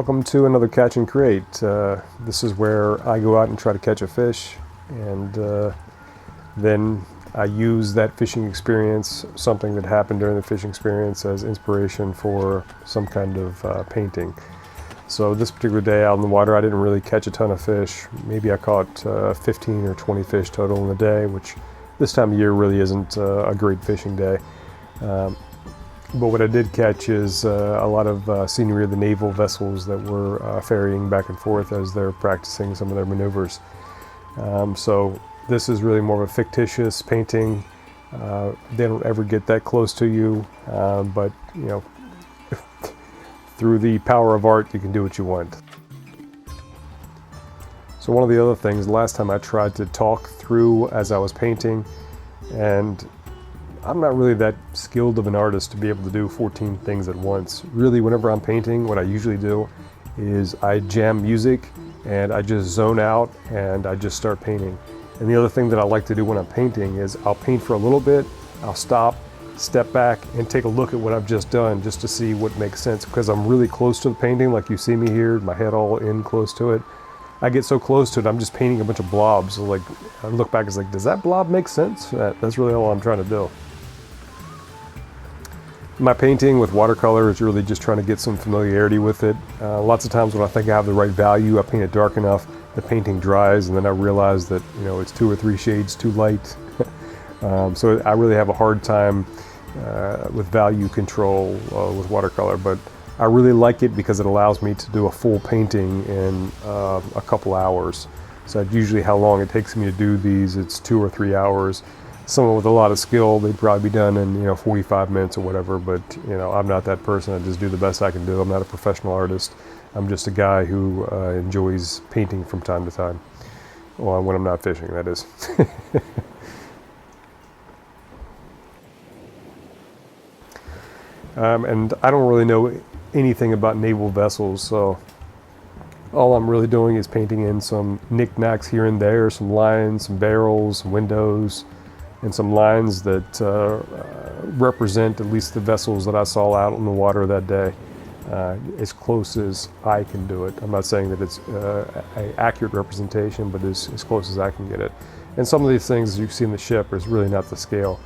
Welcome to another Catch and Create. This is where I go out and try to catch a fish, and then I use that fishing experience, something that happened during the fishing experience, as inspiration for some kind of painting. So this particular day out in the water, I didn't really catch a ton of fish. Maybe I caught 15 or 20 fish total in the day, which this time of year really isn't a great fishing day. But what I did catch is a lot of scenery of the naval vessels that were ferrying back and forth as they're practicing some of their maneuvers. So this is really more of a fictitious painting. They don't ever get that close to you, but you know, through the power of art, you can do what you want. So one of the other things, last time I tried to talk through as I was painting, and I'm not really that skilled of an artist to be able to do 14 things at once. Really, whenever I'm painting, what I usually do is I jam music and I just zone out and I just start painting. And the other thing that I like to do when I'm painting is I'll paint for a little bit, I'll stop, step back and take a look at what I've just done just to see what makes sense, because I'm really close to the painting, like you see me here, my head all in close to it. I get so close to it, I'm just painting a bunch of blobs. So like, I look back, it's like, does that blob make sense? That's really all I'm trying to do. My painting with watercolor is really just trying to get some familiarity with it. Lots of times when I think I have the right value, I paint it dark enough, the painting dries, and then I realize that, you know, it's 2 or 3 shades too light. So I really have a hard time with value control with watercolor, but I really like it because it allows me to do a full painting in a couple hours. So usually how long it takes me to do these, it's 2 or 3 hours. Someone with a lot of skill, they'd probably be done in 45 minutes or whatever, but I'm not that person. I just do the best I can do. I'm not a professional artist. I'm just a guy who enjoys painting from time to time. Well, when I'm not fishing, that is. And I don't really know anything about naval vessels, so all I'm really doing is painting in some knickknacks here and there, some lines, some barrels, some windows, and some lines that represent at least the vessels that I saw out in the water that day, as close as I can do it. I'm not saying that it's an accurate representation, but as close as I can get it. And some of these things you see in the ship is really not to scale.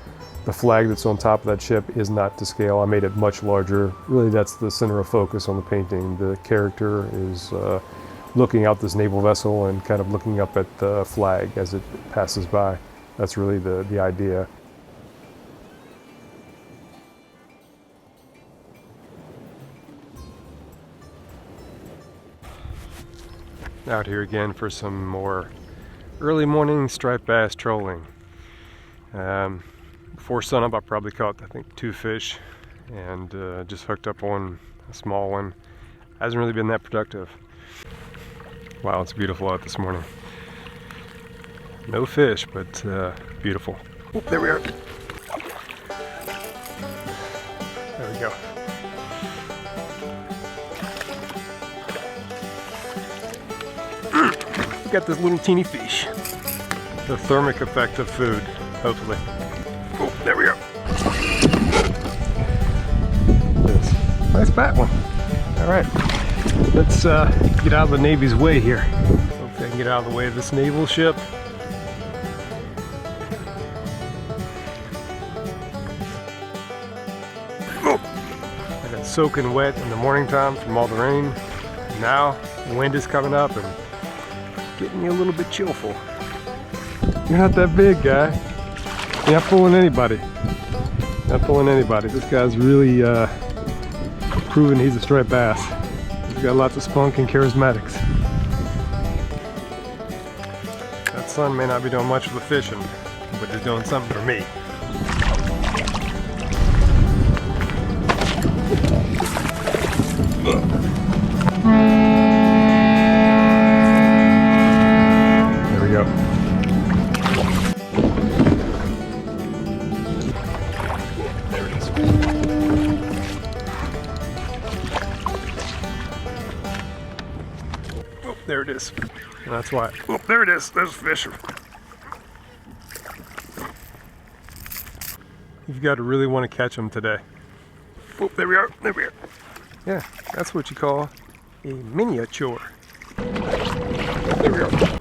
The flag that's on top of that ship is not to scale. I made it much larger. Really, that's the center of focus on the painting. The character is looking out this naval vessel and kind of looking up at the flag as it passes by. That's really the idea. Out here again for some more early morning striped bass trolling. Before sunup I probably caught, I think, 2 fish, and just hooked up on a small one. Hasn't really been that productive. Wow, it's beautiful out this morning. No fish, but beautiful. Oh, there we are. There we go. Got this little teeny fish. The thermic effect of food, hopefully. Oh, there we are. Yes. Nice fat one. All right, let's get out of the Navy's way here. Hopefully I can get out of the way of this naval ship. I got soaking wet in the morning time from all the rain. Now the wind is coming up and getting me a little bit chillful. You're not that big, guy. You're not fooling anybody. Not fooling anybody. This guy's really proven he's a striped bass. He's got lots of spunk and charismatics. That sun may not be doing much for the fishing, but it's doing something for me. There we go. There it is. Oh, there it is. And that's why. Oh, there it is. There's a fish. You've got to really want to catch them today. Oh, there we are. There we are. Yeah, that's what you call a miniature. There we go.